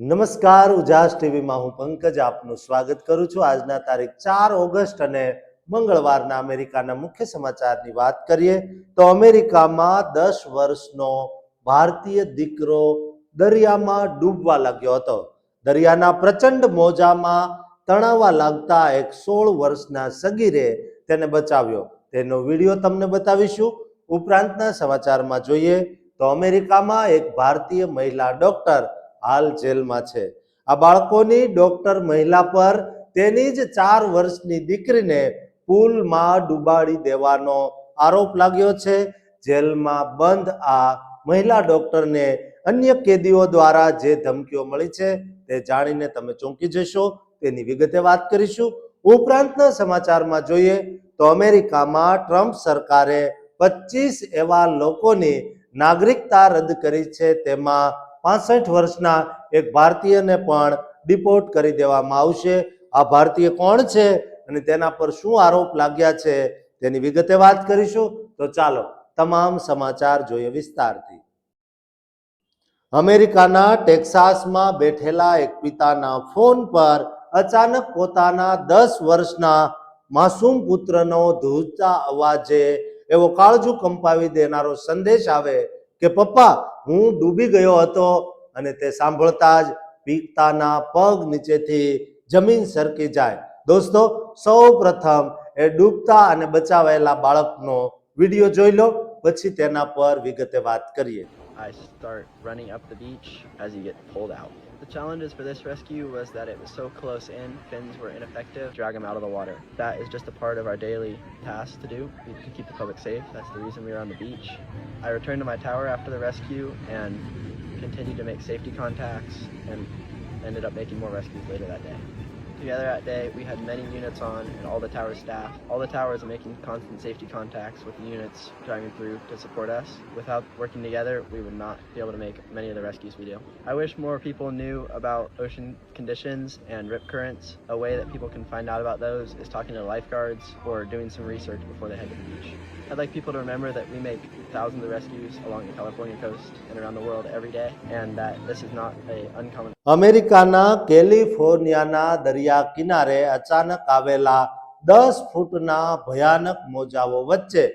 નમસ્કાર, ઉજાસ ટીવીમાં હું પંકજ આપનું સ્વાગત કરું છું। આજના તારીખ 4 ઓગસ્ટ અને મંગળવારના અમેરિકાના મુખ્ય સમાચારની વાત કરીએ તો અમેરિકામાં 10 વર્ષનો ભારતીય દીકરો દરિયામાં ડૂબવા લાગ્યો હતો। દરિયાના પ્રચંડ મોજામાં તણાવા લાગતા એક 16 વર્ષના સગીરે તેને બચાવ્યો। તેનો વિડીયો તમને બતાવીશું। ઉપરાંતના સમાચારમાં જોઈએ તો અમેરિકામાં એક ભારતીય મહિલા ડોક્ટર હાલ જેલમાં છે। આ બાળકોની ડોક્ટર મહિલા પર તેની જ 4 વર્ષની દીકરીને પૂલમાં ડૂબાડી દેવાનો આરોપ લાગ્યો છે। જેલમાં બંધ આ મહિલા ડોક્ટરને અન્ય કેદીઓ દ્વારા જે ધમકીઓ મળી છે તે જાણીને તમે ચોંકી જશો। તેની વિગતે વાત કરીશું। ઉપરાંતના સમાચારમાં જોઈએ તો અમેરિકામાં ટ્રમ્પ સરકારે 25 એવા લોકોની નાગરિકતા રદ કરી છે। તેમાં 65 વર્ષના એક ભારતીયને પણ ડિપોર્ટ કરી દેવામાં આવશે। આ ભારતીય કોણ છે અને તેના પર શું આરોપ લાગ્યા છે તેની વિગતે વાત કરીશું। તો ચાલો તમામ સમાચાર જોઈએ વિસ્તારથી। અમેરિકાના ટેક્સાસમાં બેઠેલા એક પિતાના ફોન પર અચાનક પોતાના 10 વર્ષના માસૂમ પુત્રનો ધ્રુજતા અવાજે એવો કાળજું કંપાવી દેનારો સંદેશ આવે કે પપ્પા હું ડૂબી ગયો હતો, અને તે સાંભળતા જ પિતાના પગ નીચેથી જમીન સરકી જાય। દોસ્તો, સૌ પ્રથમ એ ડૂબતા અને બચાવેલા બાળકનો વિડીયો જોઈ લો, પછી તેના પર વિગતે વાત કરીએ। I start running up the beach as you get pulled out. The challenges for this rescue was that it was so close in, fins were ineffective, drag them out of the water. That is just a part of our daily task to do, to keep the public safe. That's the reason we were on the beach. I returned to my tower after the rescue and continued to make safety contacts and ended up making more rescues later that day. Together that day, we had many units on and all the tower staff. All the towers are making constant safety contacts with the units driving through to support us. Without working together, we would not be able to make many of the rescues we do. I wish more people knew about ocean conditions and rip currents. A way that people can find out about those is talking to lifeguards or doing some research before they head to the beach. I'd like people to remember that we make thousands of rescues along the California coast and around the world every day, and that this is not an uncommon. અમેરિકાના કેલિફોર્નિયાના દરિયા કિનારે અચાનક આવેલા 10 ફૂટના ભયાનક મોજાઓ વચ્ચે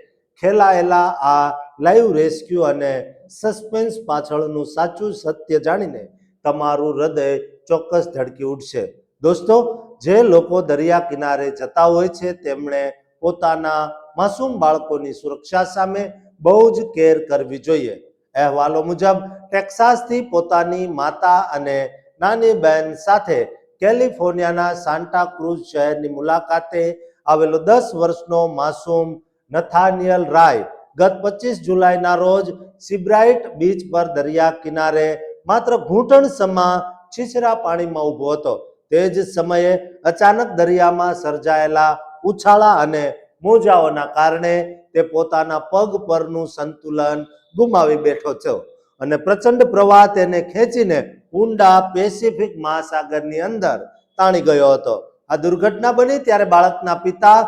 ખેલાયેલા આ live rescue અને suspense પાછળનું સાચું સત્ય જાણીને તમારું હૃદય ચોક્કસ ધડકી ઉઠશે। દોસ્તો, જે લોકો દરિયા કિનારે જતા હોય છે તેમણે પોતાના માસૂમ બાળકોની સુરક્ષા સામે બહુ જ કેર કરવી જોઈએ। અહેવાલો મુજબ ટેક્સાસથી પોતાની માતા અને નાની બહેન સાથે કેલિફોર્નિયાના સાન્ટા ક્રુઝ શહેરની મુલાકાતે આવેલો 10 વર્ષનો માસૂમ નથાનિયલ રાય ગત 25 જુલાઈના રોજ સીબ્રાઇટ બીચ પર દરિયા કિનારે માત્ર ઘૂંટણ સમા છીછરા પાણીમાં ઊભો હતો। તે જ સમયે અચાનક દરિયામાં સર્જાયેલા ઉછાળા અને મોજાઓના કારણે તે પોતાના પગ પરનું સંતુલન ગુમાવી બેઠો છે અને પ્રચંડ પ્રવાહ તેને ખેંચીને ઊંડા પેસિફિક મહાસાગરની અંદર તાણી ગયો હતો। આ દુર્ઘટના બની ત્યારે બાળકના પિતા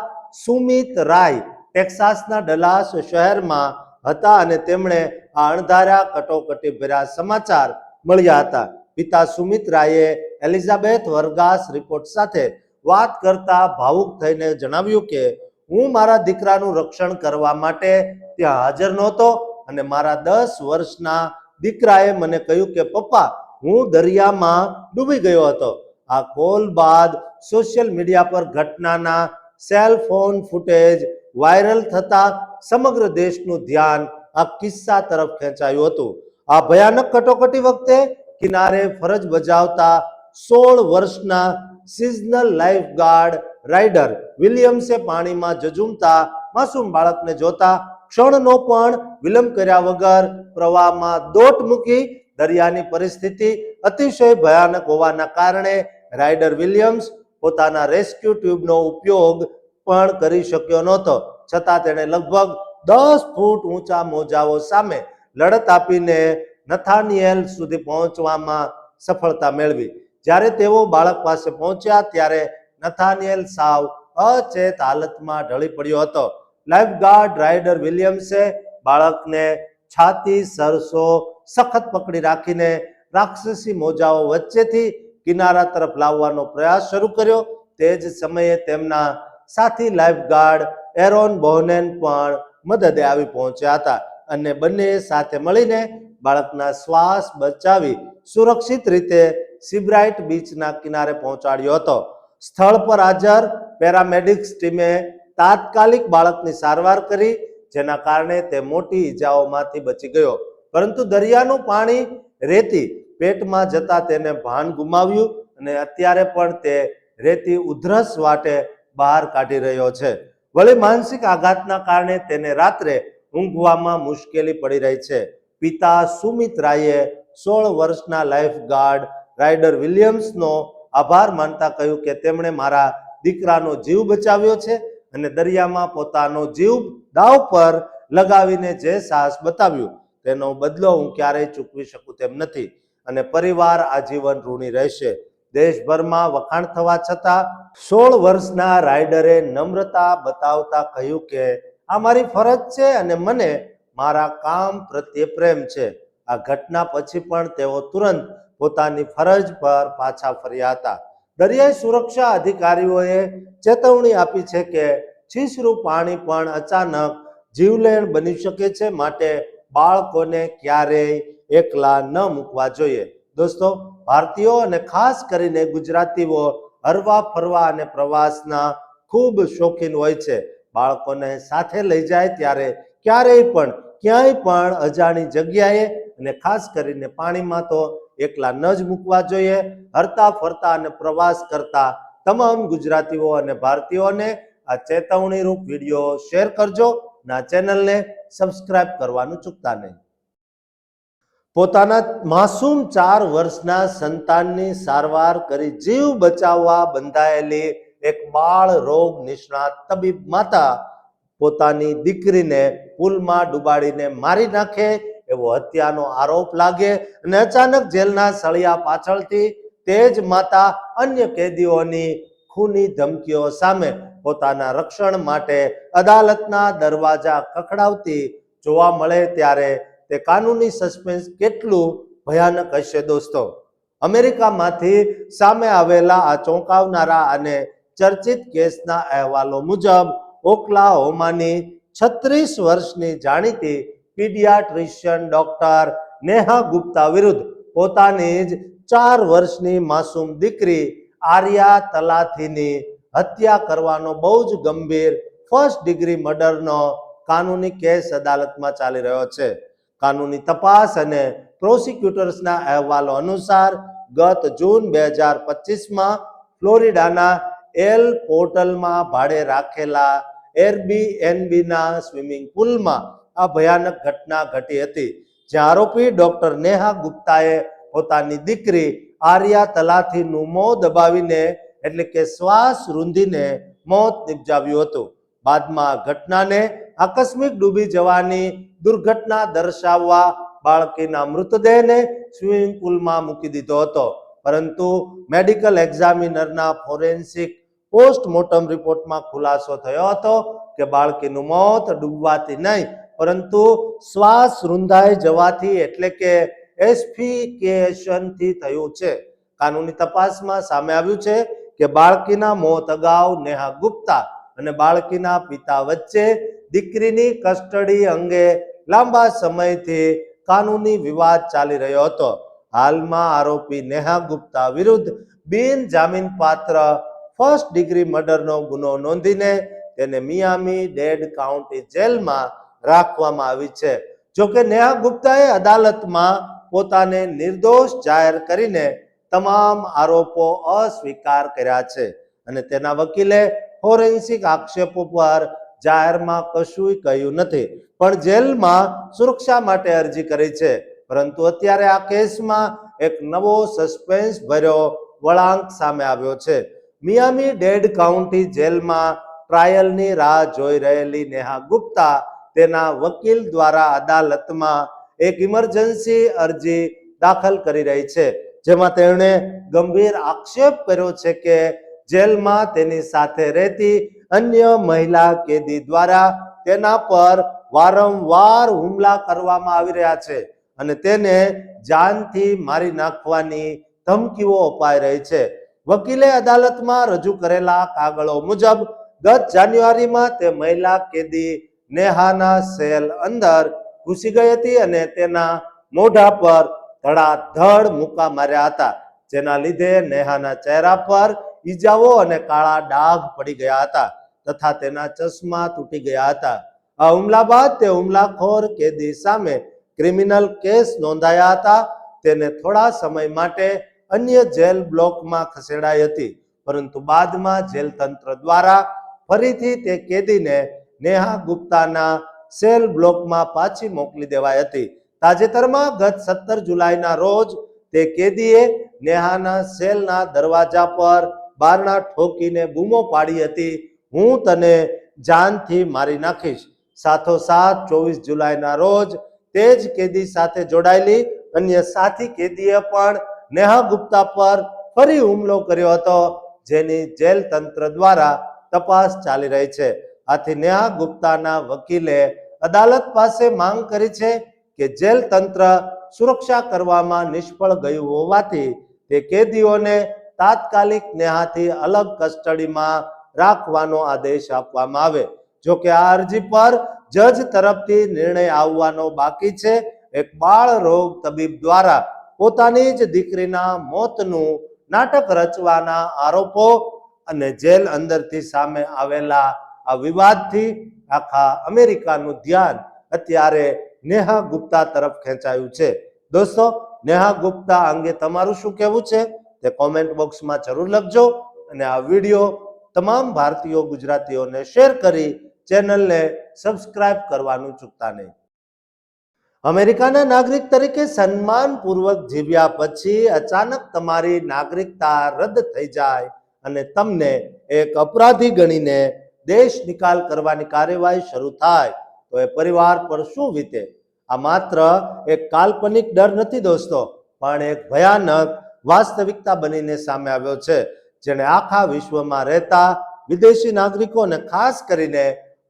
સુમિત રાય ટેક્સાસના ડલાસ શહેરમાં હતા અને તેમણે આ અણધાર્યા કટોકટી ભર્યા સમાચાર મળ્યા હતા। પિતા સુમિત રાયે એલિઝાબેથ વર્ગાસ રિપોર્ટ સાથે વાત કરતા ભાવુક થઈને જણાવ્યું કે હું મારા દીકરાનું રક્ષણ કરવા માટે ત્યાં હાજર નહોતો અને મારા 10 વર્ષના દીકરાએ મને કહ્યું કે પપ્પા હું દરિયામાં ડૂબી ગયો હતો। આ કોલ બાદ સોશિયલ મીડિયા પર ઘટનાના સેલ ફોન ફૂટેજ વાયરલ થતા સમગ્ર દેશનું ધ્યાન આ કિસ્સા તરફ ખેંચાયું હતું। આ ભયાનક કટોકટી વખતે કિનારે ફરજ બજાવતા 16 વર્ષના સિઝનલ લાઈફગાર્ડ રાઇડર વિલિયમ્સે પાણીમાં ઝઝૂમતા માસૂમ બાળકને જોતા ક્ષણનો પણ વિલંબ કર્યા વગર પ્રવાહમાં દોટ મૂકી। દરિયાની પરિસ્થિતિ અતિશય ભયાનક હોવાના કારણે રાઇડર વિલિયમ્સ પોતાના રેસ્ક્યુ ટ્યુબનો ઉપયોગ પણ કરી શક્યો નહોતો, છતાં તેણે લગભગ 10 ફૂટ ઊંચા મોજાઓ સામે લડત આપીને નથાનિયેલ સુધી પહોંચવામાં સફળતા મેળવી। જ્યારે તેઓ બાળક પાસે પહોંચ્યા ત્યારે નથાનિયેલ સાવ અચેત હાલતમાં ઢળી પડ્યો હતો। લાઈફગાર્ડ રાઇડર વિલિયમ્સે બાળકને છાતી સરસો સખત પકડી રાખીને રાક્ષસી મોજાઓ વચ્ચેથી કિનારા તરફ લાવવાનો પ્રયાસ શરૂ કર્યો. તે જ સમયે તેમના સાથી લાઈફગાર્ડ એરોન બોહનેન પણ મદદે આવી પહોંચ્યા હતા અને બંને સાથે મળીને બાળકના શ્વાસ બચાવી સુરક્ષિત રીતે સીબ્રાઇટ બીચના કિનારે પહોંચાડ્યો હતો. સ્થળ પર હાજર પેરામેડિક્સ ટીમે તાત્કાલિક બાળકની સારવાર કરી, જેના કારણે તે મોટી ઈજાઓમાંથી બચી ગયો. પરંતુ દરિયાનું પાણી રેતી પેટમાં જતા તેને ભાન ગુમાવ્યું અને અત્યારે પણ તે રેતી ઉધરસ વાટે બહાર કાઢી રહ્યો છે. વળી માનસિક આઘાતના કારણે તેને રાત્રે ઊંઘવામાં મુશ્કેલી પડી રહી છે. પિતા સુમિત રાયે 16 વર્ષના લાઈફગાર્ડ રાઇડર વિલિયમ્સનો આભાર માનતા કહ્યું કે તેમણે મારા દીકરાનો જીવ બચાવ્યો છે અને દરિયામાં પોતાનો જીવ દાવ પર લગાવીને જે સાહસ બતાવ્યું તેનો બદલો હું ક્યારેય ચૂકવી શકું તેમ નથી અને પરિવાર આજીવન ઋણી રહેશે. દેશભરમાં વખાણ થવા છતાં 16 વર્ષના રાઇડરે નમ્રતા બતાવતા કહ્યું કે આ મારી ફરજ છે અને મને મારા કામ પ્રત્યે પ્રેમ છે. આ ઘટના પછી પણ તેઓ તુરંત પોતાની ફરજ પર પાછા ફર્યા હતા. દરિયાઈ સુરક્ષા અધિકારીઓએ ચેતવણી આપી છે કે છીછરું પાણી પણ અચાનક જીવલેણ બની શકે છે, માટે બાળકોને ક્યારેય એકલા ન મૂકવા જોઈએ. દોસ્તો, ભારતીયો અને ખાસ કરીને ગુજરાતીઓ હરવા ફરવા અને પ્રવાસના ખૂબ શોખીન હોય છે. બાળકોને સાથે લઈ જાય ત્યારે ક્યાંય પણ અજાણી જગ્યાએ અને ખાસ કરીને પાણીમાં તો એકલા ન જ મૂકવા જોઈએ. હરતા ફરતા અને પ્રવાસ કરતા તમામ ગુજરાતીઓ અને ભારતીયોને આ ચેતવણી રૂપ વિડીયો શેર કરજો અને આ ચેનલને સબસ્ક્રાઇબ કરવાનું ચૂકતા નહીં. પોતાના માસૂમ 4 વર્ષના સંતાનની સારવાર કરી જીવ બચાવવા બંધાયેલી એક બાળ રોગ નિષ્ણાત તબીબ માતા પોતાની દીકરીને પુલમાં ડુબાડીને મારી નાખે એવો હત્યાનો આરોપ લાગે અને અચાનક જેલના સળિયા પાછળથી તે જ માતા અન્ય કેદીઓની ખૂની ધમકીઓ સામે પોતાના રક્ષણ માટે અદાલતના દરવાજા ખખડાવતી જોવા મળે ત્યારે તે કાનૂની સસ્પેન્સ કેટલું ભયાનક હશે. દોસ્તો, અમેરિકામાંથી સામે આવેલા આ ચોંકાવનારા અને ચર્ચિત કેસના અહેવાલો મુજબ ઓકલાહોમાની 36 વર્ષની જાણીતી પીડિયાટ્રિશિયન ડોક્ટર નેહા ગુપ્તા વિરુદ્ધ પોતાની જ 4 વર્ષની માસૂમ દીકરી આર્યા તલાથીની હત્યા કરવાનો બહુ જ ગંભીર ફર્સ્ટ ડિગ્રી મર્ડરનો કાનૂની કેસ અદાલતમાં ચાલી રહ્યો છે. કાનૂની તપાસ અને પ્રોસિક્યુટર્સના અહેવાલો અનુસાર ગત જૂન 2025માં ફ્લોરિડાના એલ પોર્ટલમાં ભાડે રાખેલા એરબીએનબીના સ્વિમિંગ પુલમાં આ ભયાનક ઘટના ઘટી હતી, જ્યાં આરોપી ડોક્ટર નેહા ગુપ્તાએ પોતાની દીકરી આર્યા તલાથીનું મોં દબાવીને એટલે કે શ્વાસ રૂંધીને મોત નિપજાવ્યું હતું. બાદમાં ઘટનાને આકસ્મિક ડૂબી જવાની દુર્ઘટના દર્શાવવા બાળકીના મૃતદેહને સ્વિમિંગ પુલમાં મૂકી દીધો હતો, પરંતુ મેડિકલ એક્ઝામિનરના ફોરેન્સિક પોસ્ટમોર્ટમ રિપોર્ટમાં ખુલાસો થયો હતો કે બાળકીનું મોત ડૂબવાથી નહીં પરંતુ શ્વાસ રૂંધાઈ જવાથી એટલે કે એસ્ફિકેશનથી થયું છે. કાનૂની તપાસમાં સામે આવ્યું છે કે બાળકીના મોત અગાઉ નેહા ગુપ્તા અને બાળકીના પિતા વચ્ચે દીકરીની કસ્ટડી અંગે લાંબા સમયથી કાનૂની વિવાદ ચાલી રહ્યો હતો. હાલમાં આરોપી નેહા ગુપ્તા વિરુદ્ધ બિનજામીનપાત્ર ફર્સ્ટ ડિગ્રી મર્ડરનો ગુનો નોંધીને તેને મિયામી ડેડ કાઉન્ટી જેલમાં રાખવામાં આવી છે. જોકે નેહા ગુપ્તાએ અદાલતમાં પોતાને નિર્દોષ જાહેર કરીને તમામ આરોપો અસ્વીકાર કર્યા છે અને તેના વકીલે ફોરેન્સિક આક્ષેપો પર જાહેરમાં કશું કહ્યું નથી, પણ જેલમાં સુરક્ષા માટે અરજી કરી છે. પરંતુ અત્યારે આ કેસમાં એક નવો સસ્પેન્સ ભર્યો વળાંક સામે આવ્યો છે. મિયામી ડેડ કાઉન્ટી જેલમાં ટ્રાયલની રાહ જોઈ રહેલી નેહા ગુપ્તા તેના વકીલ દ્વારા અદાલતમાં એક ઇમરજન્સી અરજી દાખલ કરી રહી છે, જેમાં તેણે ગંભીર આક્ષેપ કર્યો છે કે જેલમાં તેની સાથે રહેતી અન્ય મહિલા કેદી દ્વારા તેના પર વારંવાર હુમલા કરવામાં આવી રહ્યા છે અને તેને જાનથી મારી નાખવાની ધમકીઓ અપાઈ રહી છે. વકીલે અદાલતમાં રજૂ કરેલા કાગળો મુજબ ગત જાન્યુઆરીમાં તે મહિલા કેદી નેહાના સેલ અંદર ઘૂસી ગઈ હતી અને તેના મોઢા પર ધડાધડ મુક્કા માર્યા હતા, જેના લીધે નેહાના ચહેરા પર ઈજાઓ અને કાળા ડાઘ પડી ગયા હતા તથા તેના ચશ્મા તૂટી ગયા હતા. આ હુમલા બાદ તે હુમલાખોર કેદી સામે ક્રિમિનલ કેસ નોંધાયા હતા. તેને થોડા સમય માટે અન્ય જેલ બ્લોકમાં ખસેડાઈ હતી, પરંતુ બાદમાં જેલ તંત્ર દ્વારા ફરીથી તે કેદીને નેહા ગુપ્તાના સેલ બ્લોકમાં પાછી મોકલી દેવાઈ હતી. તાજેતરમાં ગત 17 જુલાઈના રોજ તે કેદીએ નેહાના સેલના દરવાજા પર બારણા ઠોકીને બૂમો પાડી હતી, હું તને જાનથી મારી નાખીશ. સાથોસાથ 24 જુલાઈના રોજ તે જ કેદી સાથે જોડાયેલી અન્ય સાથી કેદીએ પણ નેહા ગુપ્તા પર ફરી હુમલો કર્યો હતો, જેની જેલ તંત્ર દ્વારા તપાસ ચાલી રહી છે. આથી નેહા ગુપ્તાના વકીલે અદાલત પાસે માંગ કરી છે કે જેલ તંત્ર સુરક્ષા કરવામાં નિષ્ફળ ગયું હોવાથી તે કેદીઓને તાત્કાલિક નેહાથી અલગ કસ્ટડીમાં રાખવાનો આદેશ આપવામાં આવે. જો કે આ અરજી પર જજ તરફથી નિર્ણય આવવાનો બાકી છે. એક બાળ રોગ તબીબ દ્વારા પોતાની જ દીકરીના મોતનું નાટક રચવાના આરોપો અને જેલ અંદરથી સામે આવેલા આ વિવાદથી આખા અમેરિકાનું ધ્યાન અત્યારે નેહા ગુપ્તા તરફ ખેંચાયું છે. દોસ્તો, નેહા ગુપ્તા અંગે તમારું શું કહેવું છે તે કોમેન્ટ બોક્સમાં જરૂર લખજો અને આ વિડીયો તમામ ભારતીયો ગુજરાતીઓને શેર કરી ચેનલને સબસ્ક્રાઇબ કરવાનું ચૂકતા નહીં. અમેરિકાના નાગરિક તરીકે સન્માનપૂર્વક જીવ્યા પછી અચાનક તમારી નાગરિકતા રદ થઈ જાય અને તમને એક અપરાધી ગણીને દેશ નિકાલ કરવાની કાર્યવાહી શરૂ થાય તો એ પરિવાર પર શું વીતે? આ માત્ર એક કાલ્પનિક ડર નથી દોસ્તો, પણ એક ભયાનક વાસ્તવિકતા બનીને સામે આવ્યો છે, જેણે આખા વિશ્વમાં રહેતા વિદેશી નાગરિકો અને ખાસ કરીને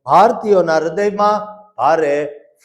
ભારતીયોના હૃદયમાં ભારે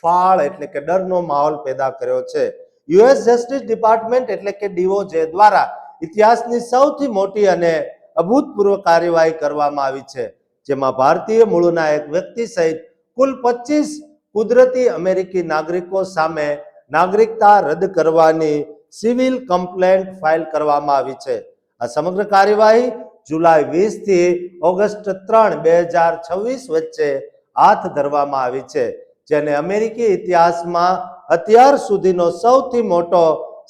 ફાળ એટલે કે ડરનો માહોલ પેદા કર્યો છે. યુએસ જસ્ટિસ ડિપાર્ટમેન્ટ એટલે કે DOJ દ્વારા ઇતિહાસની સૌથી મોટી અને અભૂતપૂર્વ કાર્યવાહી કરવામાં આવી છે, જેમાં ભારતીય મૂળના એક વ્યક્તિ સહિત કુલ 25 કુદરતી અમેરિકી નાગરિકો સામે નાગરિકતા રદ કરવાની સિવિલ કમ્પ્લેન્ટ ફાઇલ કરવામાં આવી છે. આ સમગ્ર કાર્યવાહી જુલાઈ 20 થી ઓગસ્ટ 3, 2026 વચ્ચે હાથ ધરવામાં આવી છે, જેને અમેરિકી ઇતિહાસમાં અત્યાર સુધીનો સૌથી મોટો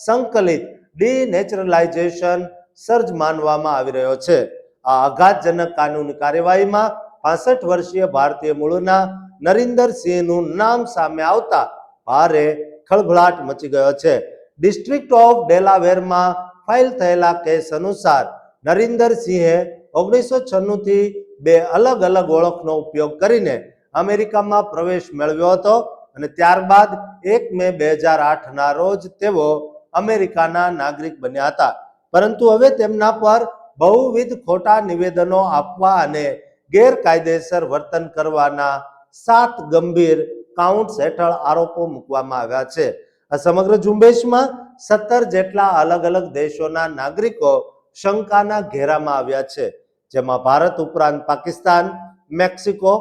સંકલિત ડીનેચરલાઇઝેશન સર્જ માનવામાં આવી રહ્યો છે. આ આઘાતજનક કાનૂની કાર્યવાહીમાં 65 વર્ષીય ભારતીય મૂળના નરિન્દર સિંહનું નામ સામે આવતા ભારે ખળભળાટ મચી ગયો છે. ડિસ્ટ્રિક્ટ ઓફ ડેલાવેરમાં ફાઇલ થયેલા કેસ અનુસાર નરિન્દર સિંહે 1996 થી બે અલગ અલગ ઓળખનો ઉપયોગ કરીને અમેરિકામાં પ્રવેશ મેળવ્યો હતો અને ત્યારબાદ 1 મે 2008ના રોજ તેઓ અમેરિકાના નાગરિક બન્યા હતા. પરંતુ હવે તેમના પર બહુવિધ ખોટા નિવેદનો આપવા અને ગેરકાયદેસર વર્તન કરવાના 7 ગંભીર કાઉન્ટ્સ હેઠળ આરોપો મૂકવામાં આવ્યા છે. આ સમગ્ર ઝુંબેશમાં 17 જેટલા અલગ અલગ દેશોના નાગરિકો શંકાના ઘેરામાં આવ્યા છે, જેમાં ભારત ઉપરાંત Pakistan, Mexico,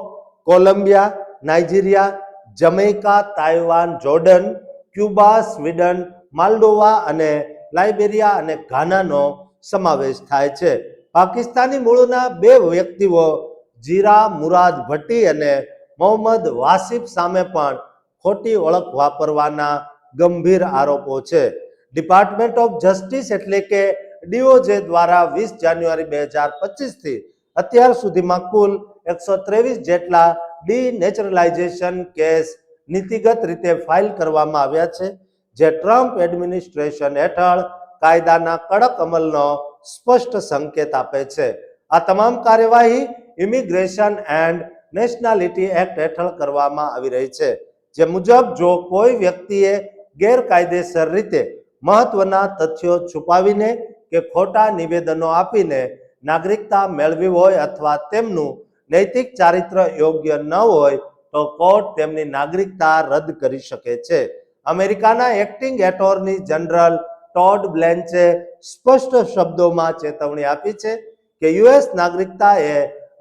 Columbia, Nigeria, Jamaica, Taiwan, Jordan, Cuba, Sweden, Moldova અને લાઇબેરિયા અને ઘાનાનો સમાવેશ થાય છે. પાકિસ્તાની મૂળના 2 વ્યક્તિઓ જીરા મુરાદ ભટ્ટી અને મોહમ્મદ વાસિફ સામે પણ ખોટી ઓળખ વાપરવાના ગંભીર આરોપો છે. ડિપાર્ટમેન્ટ ઓફ જસ્ટિસ એટલે કે DOJ દ્વારા 20 જાન્યુઆરી 2025 થી અત્યાર સુધીમાં કુલ 123 જેટલા ડીનેચરલાઇઝેશન કેસ નીતિગત રીતે ફાઇલ કરવામાં આવ્યા છે, જે ટ્રમ્પ એડમિનિસ્ટ્રેશન હેઠળ કાયદાના કડક અમલનો સ્પષ્ટ સંકેત આપે છે. આ તમામ કાર્યવાહી ઇમિગ્રેશન એન્ડ નેશનાલિટી એક્ટ હેઠળ કરવામાં આવી રહી છે, જે મુજબ જો કોઈ વ્યક્તિએ ગેરકાયદેસર રીતે મહત્વના તથ્યો છુપાવીને કે ખોટા નિવેદનો આપીને નાગરિકતા મેળવી હોય અથવા તેમનું નૈતિક ચારિત્ર યોગ્ય ન હોય તો કોર્ટ તેમની નાગરિકતા રદ કરી શકે છે. અમેરિકાના એક્ટિંગ એટોર્ની જનરલ ટોડ બ્લેન્ચે સ્પષ્ટ શબ્દોમાં ચેતવણી આપી છે કે યુએસ નાગરિકતા એ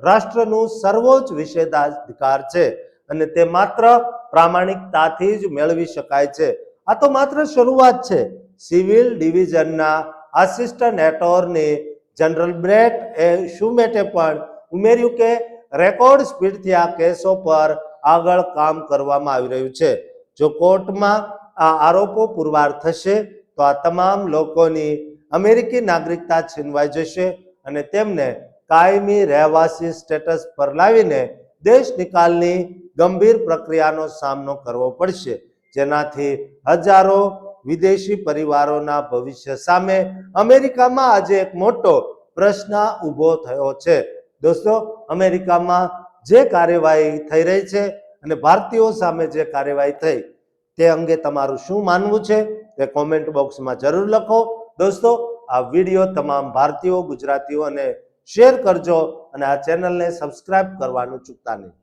રાષ્ટ્રનું સર્વોચ્ચ વિશેષાધિકાર છે અને તે માત્ર પ્રામાણિકતાથી જ મેળવી શકાય છે. આ તો માત્ર શરૂઆત છે. સિવિલ ડિવિઝનના assistant attorney general Brett A Shumate પણ ઉમેર્યું કે રેકોર્ડ સ્પીડથી આ કેસો પર આગળ કામ કરવામાં આવી રહ્યું છે. જો કોર્ટમાં આ આરોપો પુરવાર થશે તો આ તમામ લોકોની અમેરિકી નાગરિકતા છીનવાઈ જશે અને તેમને કાયમી રહેવાસી સ્ટેટસ પર લાવીને દેશ નિકાલની ગંભીર પ્રક્રિયાનો સામનો કરવો પડશે, જેનાથી હજારો વિદેશી પરિવારોના ભવિષ્ય સામે અમેરિકામાં આજે એક મોટો પ્રશ્ન ઊભો થયો છે. દોસ્તો, અમેરિકામાં જે કાર્યવાહી થઈ રહી છે અને ભારતીયો સામે જે કાર્યવાહી થઈ તે અંગે તમારું શું માનવું છે તે કોમેન્ટ બોક્સમાં જરૂર લખો. દોસ્તો, આ વિડીયો તમામ ભારતીયો ગુજરાતીઓને શેર કરજો અને આ ચેનલને સબસ્ક્રાઇબ કરવાનું ચૂકતા નહીં.